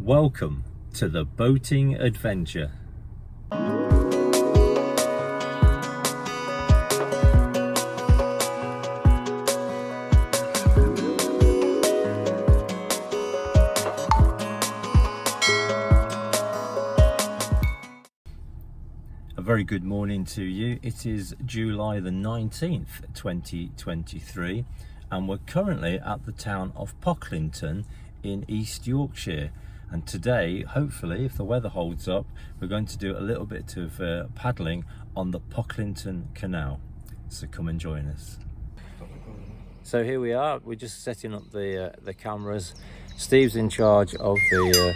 Welcome to the boating adventure. A very good morning to you. It is July the 19th, 2023, and we're currently at the town of Pocklington in East Yorkshire. And today, hopefully, if the weather holds up, we're going to do a little bit of paddling on the Pocklington Canal. So come and join us. So here we are. We're just setting up the cameras. Steve's in charge of the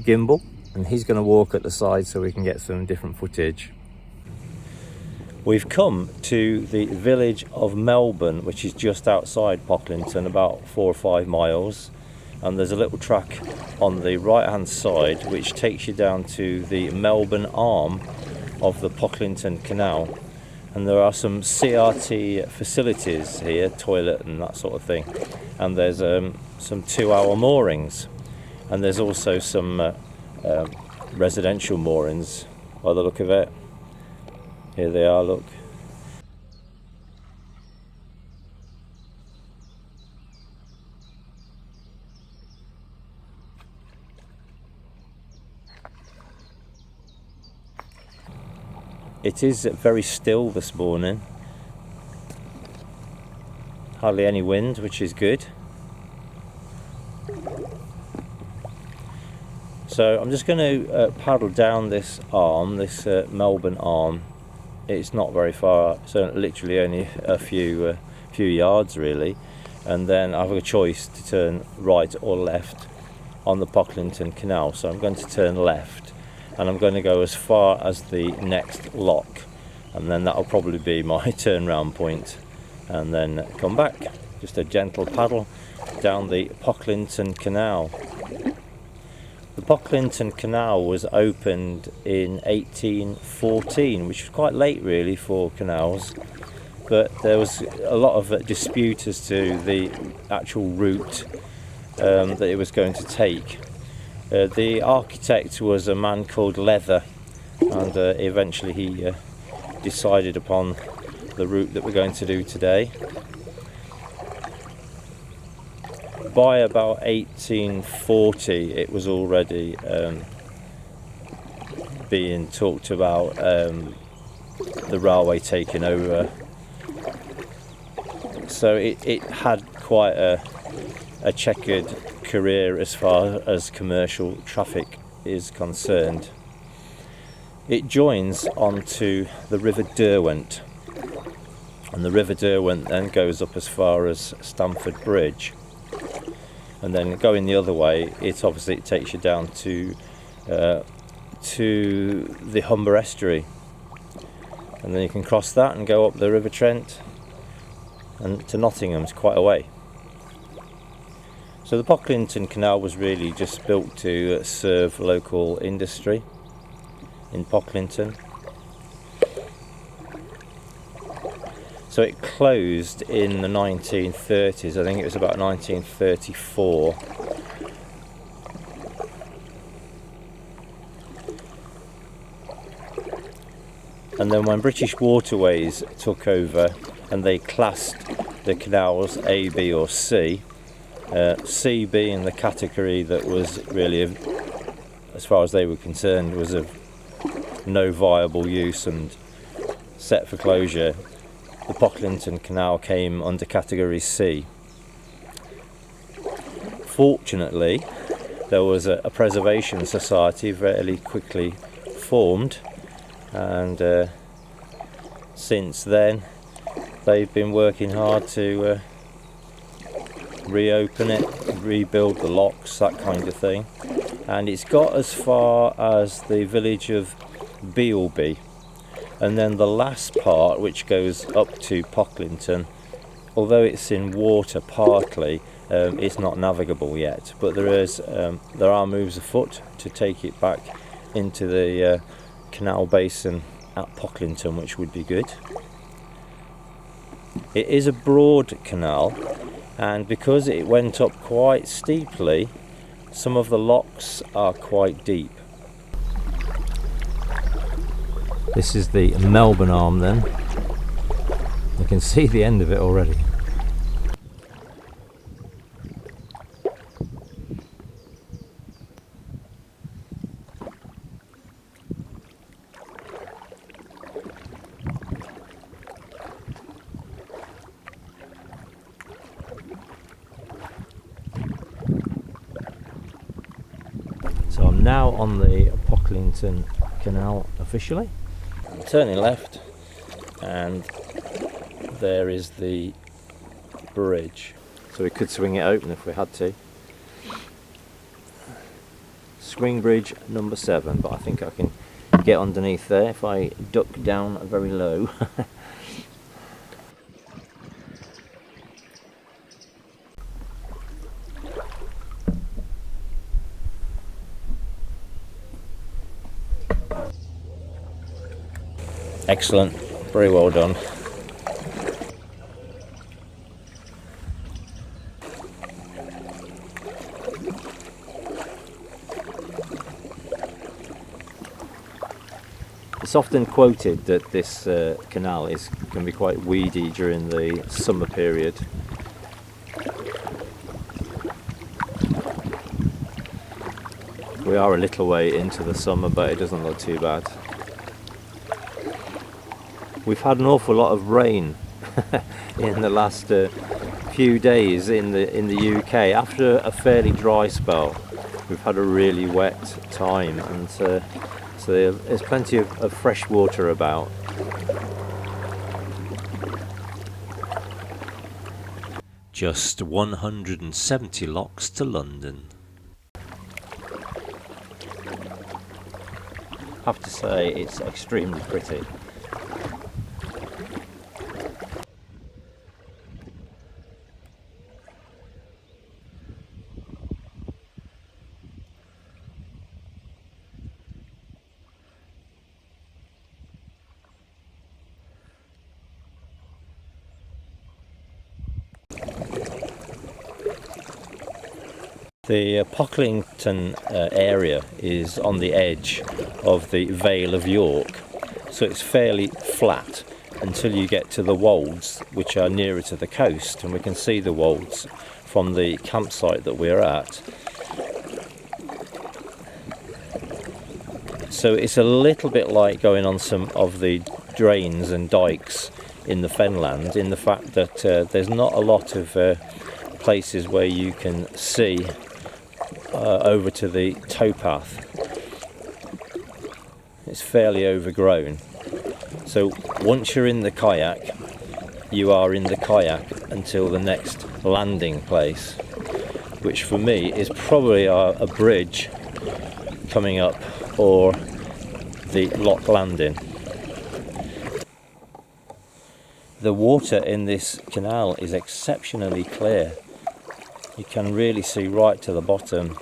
gimbal, and he's going to walk at the side so we can get some different footage. We've come to the village of Melbourne, which is just outside Pocklington, about 4 or 5 miles. And there's a little track on the right hand side which takes you down to the Melbourne arm of the Pocklington Canal. And there are some CRT facilities here, toilet and that sort of thing. And there's some 2-hour moorings. And there's also some residential moorings by the look of it. Here they are, look. It is very still this morning. Hardly any wind, which is good. So I'm just going to paddle down this arm, this Melbourne arm. It's not very far, so literally only a few yards really. And then I have a choice to turn right or left on the Pocklington Canal. So I'm going to turn left. And I'm going to go as far as the next lock, and then that'll probably be my turnaround point, and then come back. Just a gentle paddle down the Pocklington Canal. The Pocklington Canal was opened in 1814, which was quite late really for canals, but there was a lot of dispute as to the actual route that it was going to take. The architect was a man called Leather, and eventually he decided upon the route that we're going to do today. By about 1840 it was already being talked about, the railway taking over, so it had quite a checkered career as far as commercial traffic is concerned. It joins onto the River Derwent, and the River Derwent then goes up as far as Stamford Bridge, and then going the other way it takes you down to the Humber Estuary, and then you can cross that and go up the River Trent and to Nottingham. It's quite a way. So the Pocklington Canal was really just built to serve local industry in Pocklington. So it closed in the 1930s, I think it was about 1934. And then when British Waterways took over and they classed the canals A, B or C, C being the category that was really, as far as they were concerned, was of no viable use and set for closure, the Pocklington Canal came under category C. Fortunately, there was a preservation society fairly quickly formed, and since then they've been working hard to reopen it, rebuild the locks, that kind of thing, and it's got as far as the village of Bealby, and then the last part, which goes up to Pocklington, although it's in water partly, it's not navigable yet, but there are moves afoot to take it back into the canal basin at Pocklington, which would be good. It is a broad canal, and because it went up quite steeply, Some of the locks are quite deep. This is the Melbourne arm then. You can see the end of it already. So I'm now on the Pocklington Canal officially. I'm turning left and there is the bridge. So we could swing it open if we had to. Swing bridge number 7, but I think I can get underneath there if I duck down very low. Excellent, very well done. It's often quoted that this canal can be quite weedy during the summer period. We are a little way into the summer, but it doesn't look too bad. We've had an awful lot of rain in the last few days in the UK. After a fairly dry spell, we've had a really wet time, and so there's plenty of fresh water about. Just 170 locks to London. I have to say it's extremely pretty. The Pocklington area is on the edge of the Vale of York, so it's fairly flat until you get to the wolds, which are nearer to the coast, and we can see the wolds from the campsite that we're at. So it's a little bit like going on some of the drains and dikes in the fenland, in the fact that there's not a lot of places where you can see over to the towpath. It's fairly overgrown. So once you're in the kayak, you are in the kayak until the next landing place, which for me is probably a bridge coming up or the lock landing. The water in this canal is exceptionally clear. You can really see right to the bottom.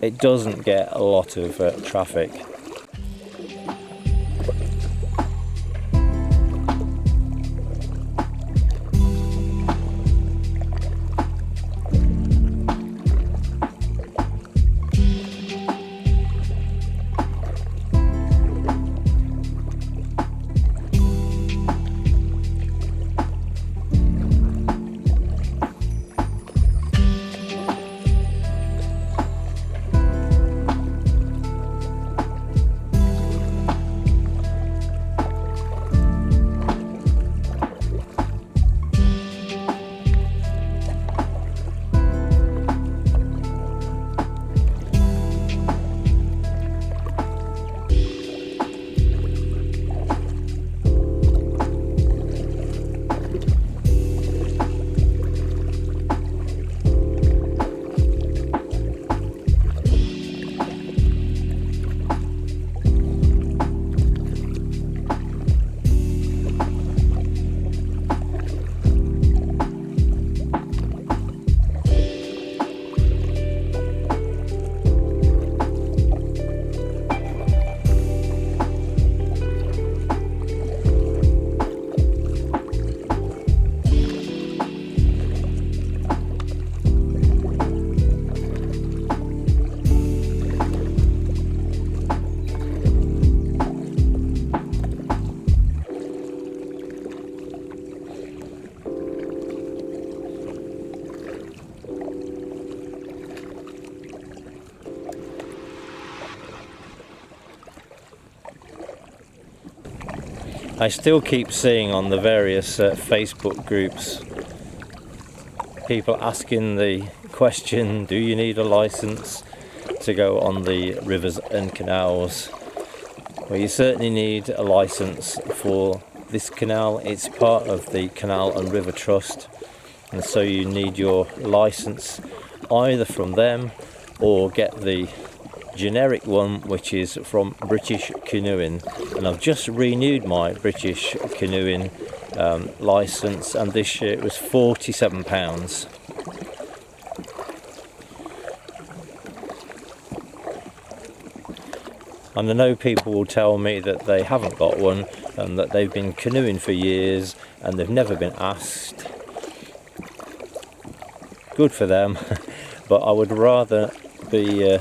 It doesn't get a lot of traffic. I still keep seeing on the various Facebook groups people asking the question, do you need a license to go on the rivers and canals? Well, you certainly need a license for this canal. It's part of the Canal and River Trust, and so you need your license either from them or get the generic one, which is from British Canoeing. And I've just renewed my British Canoeing license, and this year it was £47. And I know people will tell me that they haven't got one and that they've been canoeing for years and they've never been asked. Good for them, but I would rather be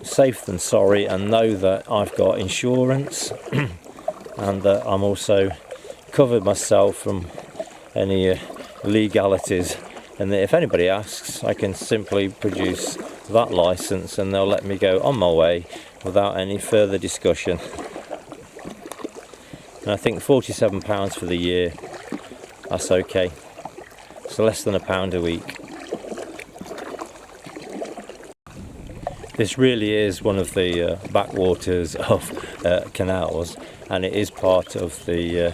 safe than sorry and know that I've got insurance and that I'm also covered myself from any legalities, and that if anybody asks I can simply produce that license and they'll let me go on my way without any further discussion. And I think £47 for the year, that's okay. It's less than £1 a week. This really is one of the backwaters of canals, and it is part of the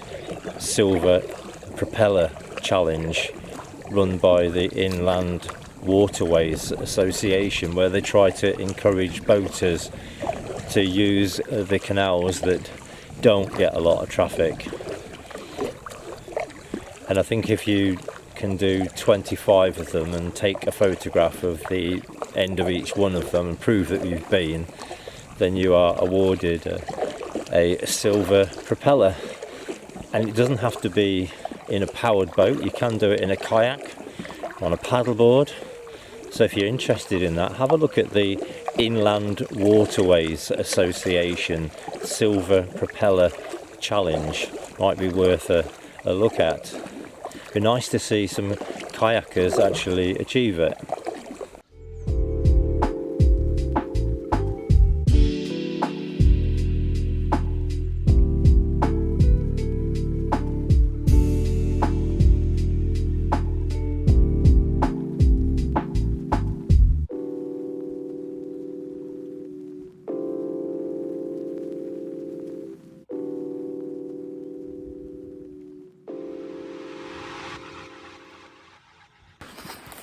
Silver Propeller Challenge run by the Inland Waterways Association, where they try to encourage boaters to use the canals that don't get a lot of traffic. And I think if you can do 25 of them and take a photograph of the end of each one of them and prove that you've been, then you are awarded a silver propeller. And it doesn't have to be in a powered boat, you can do it in a kayak, on a paddleboard. So if you're interested in that, have a look at the Inland Waterways Association Silver Propeller Challenge. Might be worth a look at. Be nice to see some kayakers actually achieve it.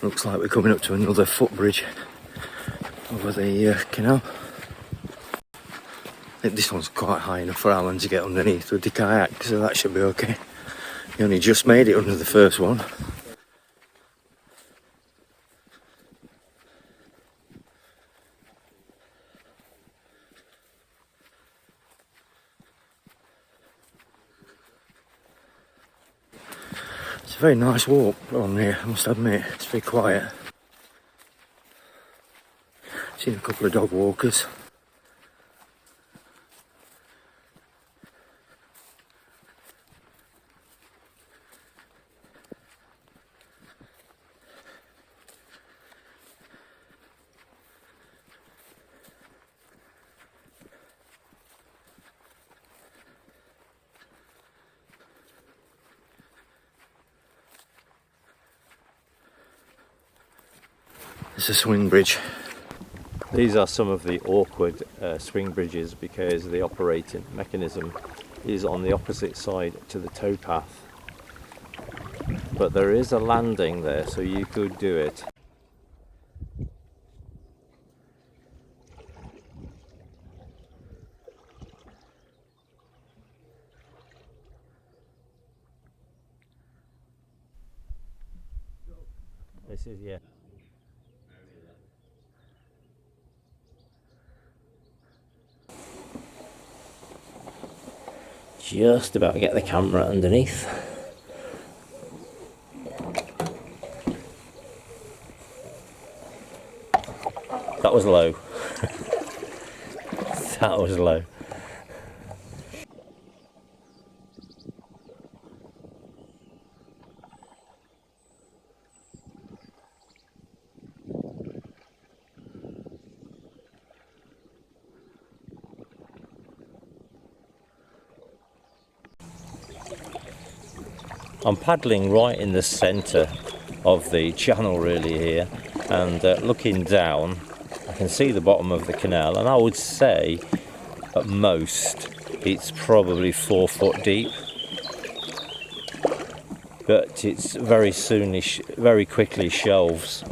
Looks like we're coming up to another footbridge over the canal. I think this one's quite high enough for Alan to get underneath with the kayak, so that should be okay. He only just made it under the first one. It's a very nice walk on here, I must admit. It's very quiet. Seen a couple of dog walkers. It's a swing bridge. These are some of the awkward swing bridges because the operating mechanism is on the opposite side to the towpath. But there is a landing there, so you could do it. This is, yeah. Just about to get the camera underneath. That was low. That was low. I'm paddling right in the centre of the channel really here, and looking down I can see the bottom of the canal, and I would say at most it's probably 4 foot deep, but it's very quickly shelves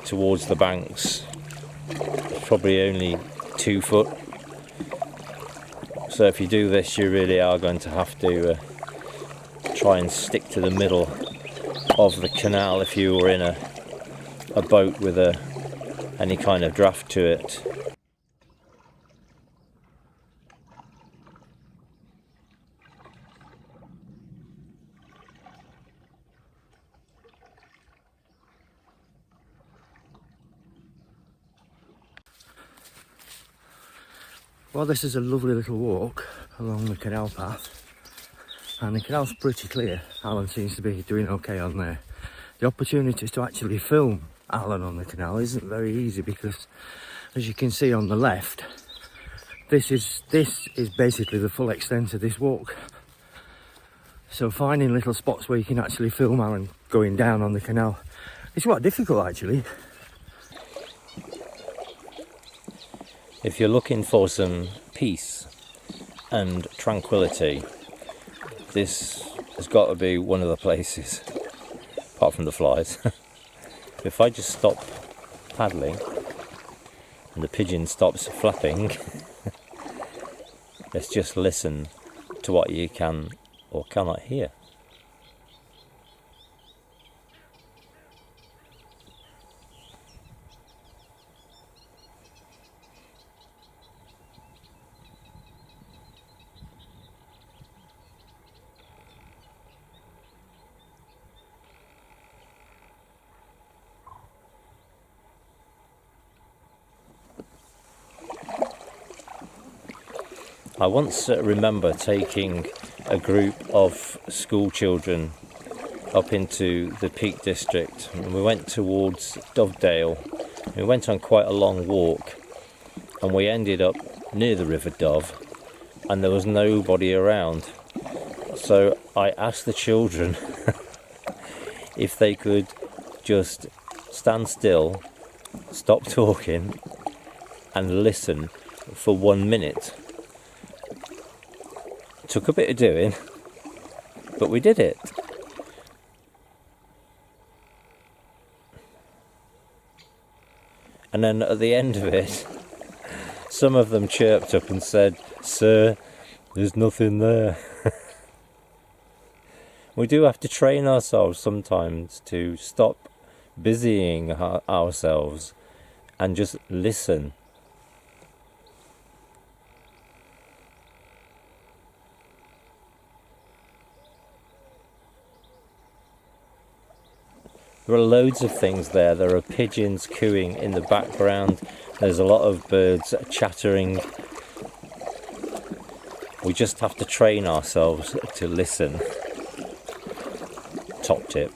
towards the banks. It's probably only 2 foot. So if you do this, you really are going to have to try and stick to the middle of the canal if you were in a boat with any kind of draft to it. Well, this is a lovely little walk along the canal path, and the canal's pretty clear. Alan seems to be doing okay on there. The opportunities to actually film Alan on the canal isn't very easy because, as you can see on the left, this is basically the full extent of this walk. So finding little spots where you can actually film Alan going down on the canal is quite difficult actually. If you're looking for some peace and tranquility, this has got to be one of the places, apart from the flies. If I just stop paddling and the pigeon stops flapping, let's just listen to what you can or cannot hear. I once remember taking a group of school children up into the Peak District, and we went towards Dovedale. We went on quite a long walk, and we ended up near the River Dove, and there was nobody around. So I asked the children if they could just stand still, stop talking, and listen for 1 minute. Took a bit of doing, but we did it. And then at the end of it, some of them chirped up and said, "Sir, there's nothing there." We do have to train ourselves sometimes to stop busying ourselves and just listen. There are loads of things there. There are pigeons cooing in the background. There's a lot of birds chattering. We just have to train ourselves to listen. Top tip.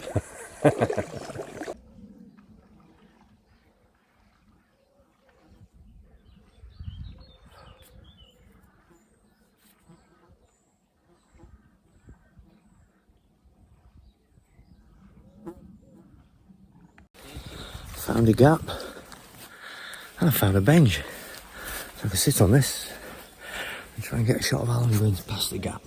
Found a gap and I found a bench, so I can sit on this and try and get a shot of Alan going past the gap.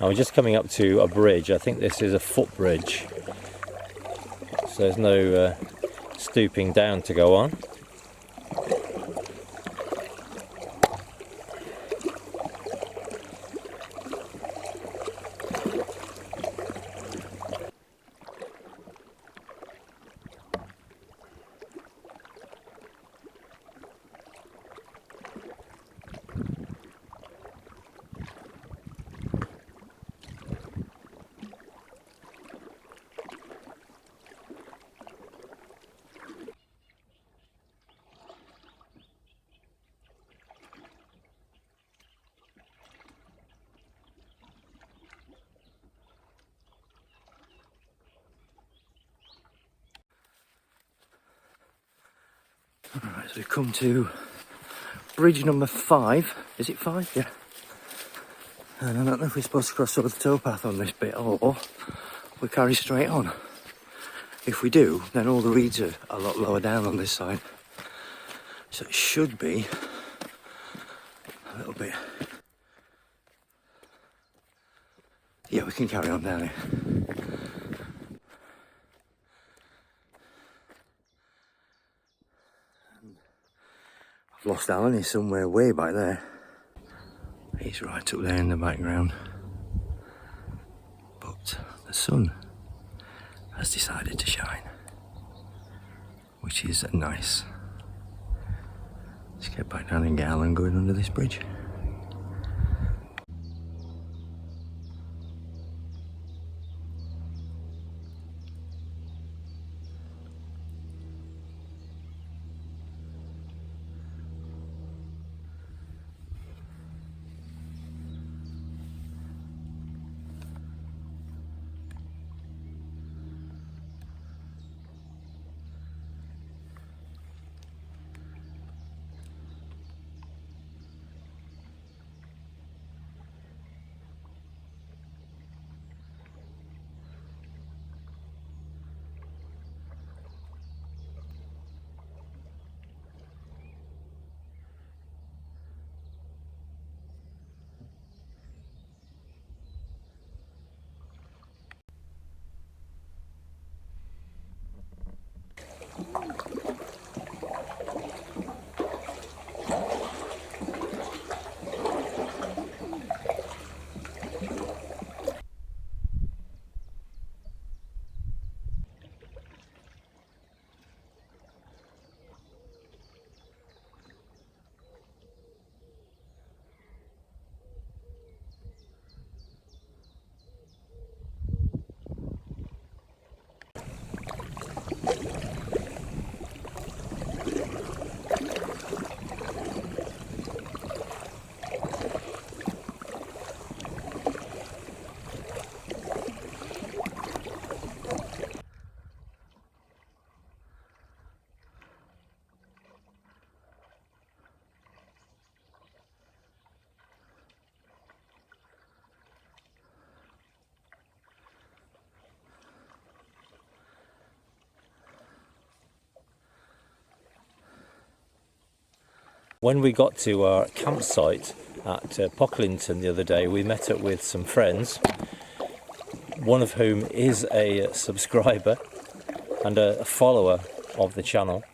Now we're just coming up to a bridge. I think this is a footbridge, so there's no stooping down to go on. Right, so we've come to bridge number 5. Is it 5? Yeah. And I don't know if we're supposed to cross over the towpath on this bit or we carry straight on. If we do, then all the reeds are a lot lower down on this side. So it should be a little bit. Yeah, we can carry on down here. I've lost Alan, he's somewhere way back there. He's right up there in the background. But the sun has decided to shine, which is nice. Let's get back down and get Alan going under this bridge. When we got to our campsite at Pocklington the other day, we met up with some friends, one of whom is a subscriber and a follower of the channel.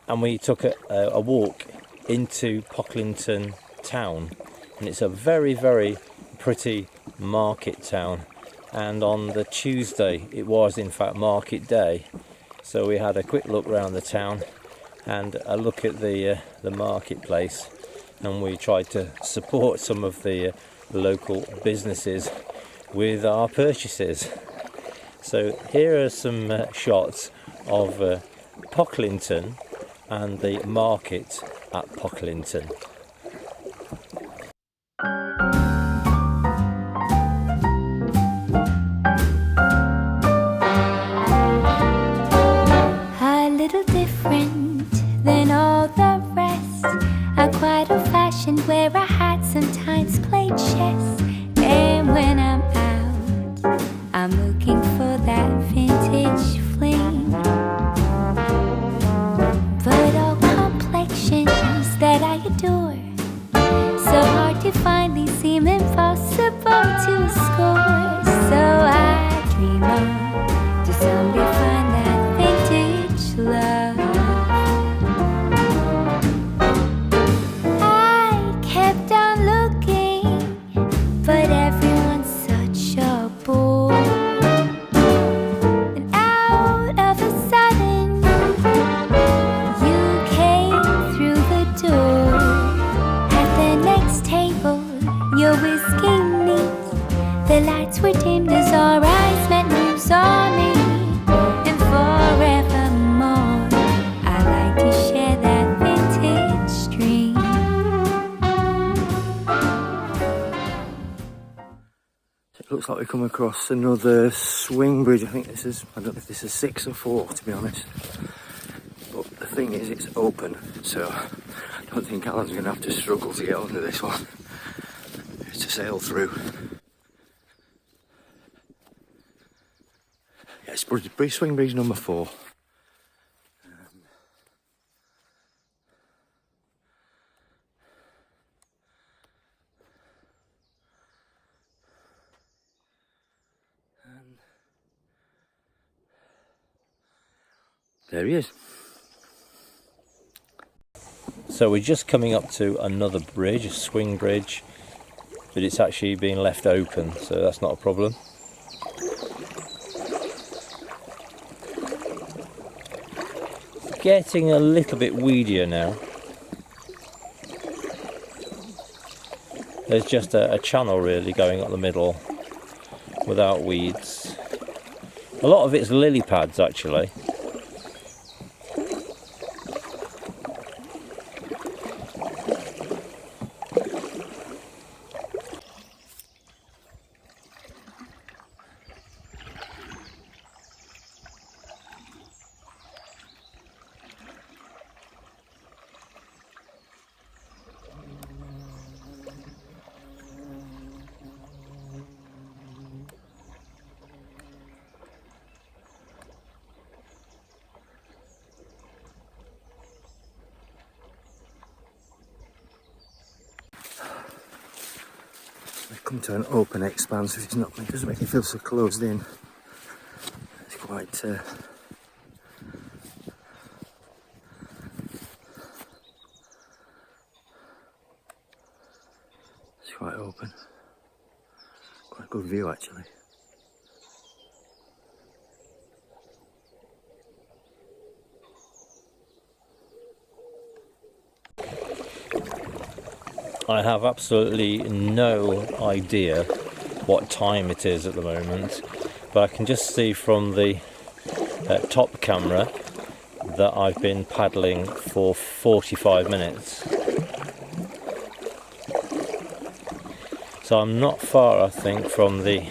And we took a walk into Pocklington town, and it's a very, very pretty market town. And on the Tuesday, it was in fact market day, so we had a quick look around the town and a look at the marketplace, and we tried to support some of the local businesses with our purchases. So here are some shots of Pocklington and the market at Pocklington. A little different than all the rest. I'm quite old-fashioned, where I had sometimes played chess. And when I'm out, I'm looking for that vintage fling. But all complexions that I adore, so hard to find, these seem impossible to score. So I dream on to someday find that vintage love. I kept on looking, but everyone's such a bore. And out of a sudden, you came through the door. At the next table, your whiskey neat, the lights were dimmed as our eyes met, moves on me. And forevermore, I like to share that vintage stream. It looks like we come across another swing bridge. I think this is, I don't know if this is 6 or 4 to be honest. But thing is, it's open, so I don't think Alan's going to have to struggle to get under this one to sail through. Yeah, it's swing bridge number 4. There he is. So we're just coming up to another bridge, a swing bridge, but it's actually being left open, so that's not a problem. Getting a little bit weedier now. There's just a channel really going up the middle without weeds. A lot of it's lily pads actually. We've come to an open expanse, which is not, it doesn't make it feel so closed in. It's quite it's quite open. Quite a good view actually. I have absolutely no idea what time it is at the moment, but I can just see from the top camera that I've been paddling for 45 minutes. So I'm not far, I think, from the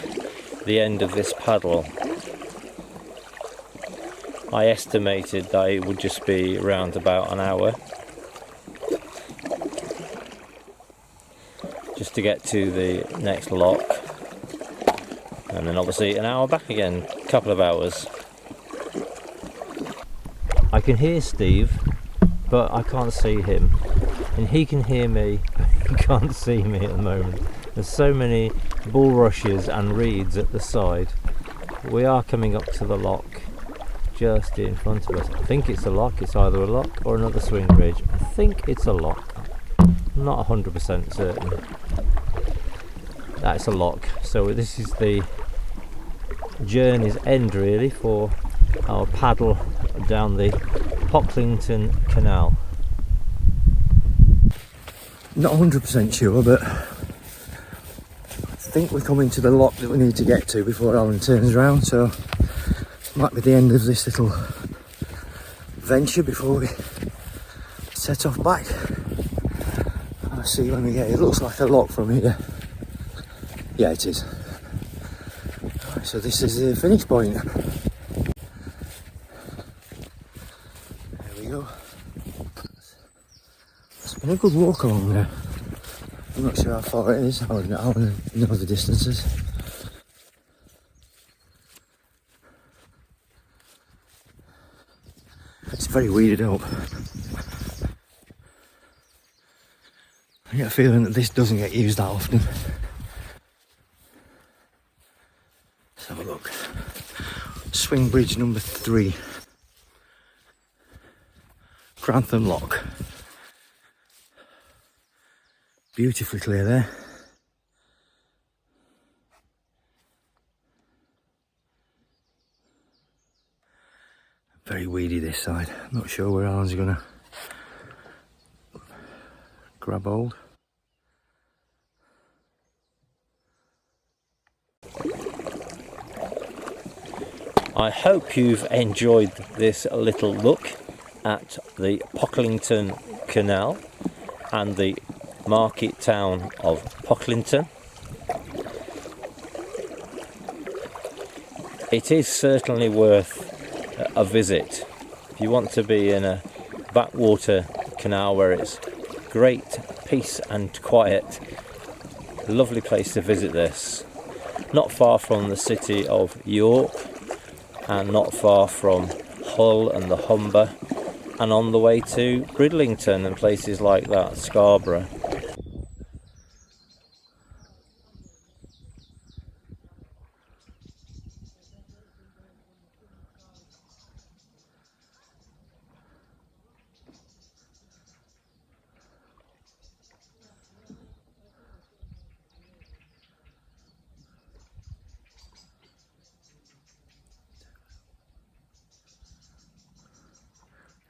end of this paddle. I estimated that it would just be around about an hour. Just to get to the next lock, and then obviously an hour back again, a couple of hours. I can hear Steve, but I can't see him, and he can hear me, but he can't see me at the moment. There's so many bulrushes and reeds at the side. We are coming up to the lock just in front of us. I think it's a lock. It's either a lock or another swing bridge. I think it's a lock. I'm not 100% certain. That's a lock. So this is the journey's end really for our paddle down the Pocklington Canal. Not 100% sure, but I think we're coming to the lock that we need to get to before Alan turns around, so it might be the end of this little venture before we set off back. I'll see when we get here. It looks like a lock from here. Yeah, it is. Right, so this is the finish point. There we go. It's been a good walk along there. I'm not sure how far it is. I don't know the distances. It's very weeded up. I get a feeling that this doesn't get used that often. Let's have a look. Swing bridge number 3. Grantham Lock. Beautifully clear there. Very weedy this side. Not sure where Alan's gonna grab hold. I hope you've enjoyed this little look at the Pocklington Canal and the market town of Pocklington. It is certainly worth a visit. If you want to be in a backwater canal where it's great peace and quiet. Lovely place to visit this. Not far from the city of York and not far from Hull and the Humber, and on the way to Bridlington and places like that, Scarborough.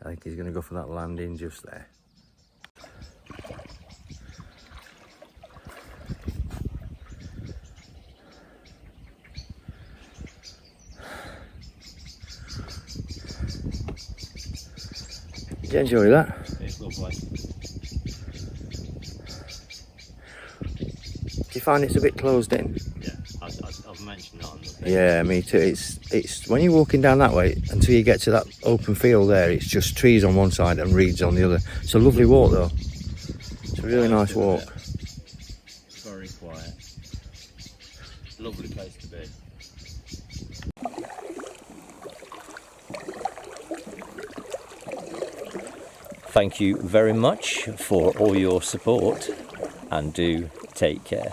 I think he's going to go for that landing just there. Did you enjoy that? It's lovely. Do you find it's a bit closed in? Yeah, I've mentioned that on the thing. Yeah, me too. It's when you're walking down that way until you get to that open field there, it's just trees on one side and reeds on the other. It's a lovely walk though. It's a really nice walk. Very quiet. Lovely place to be. Thank you very much for all your support, and do take care.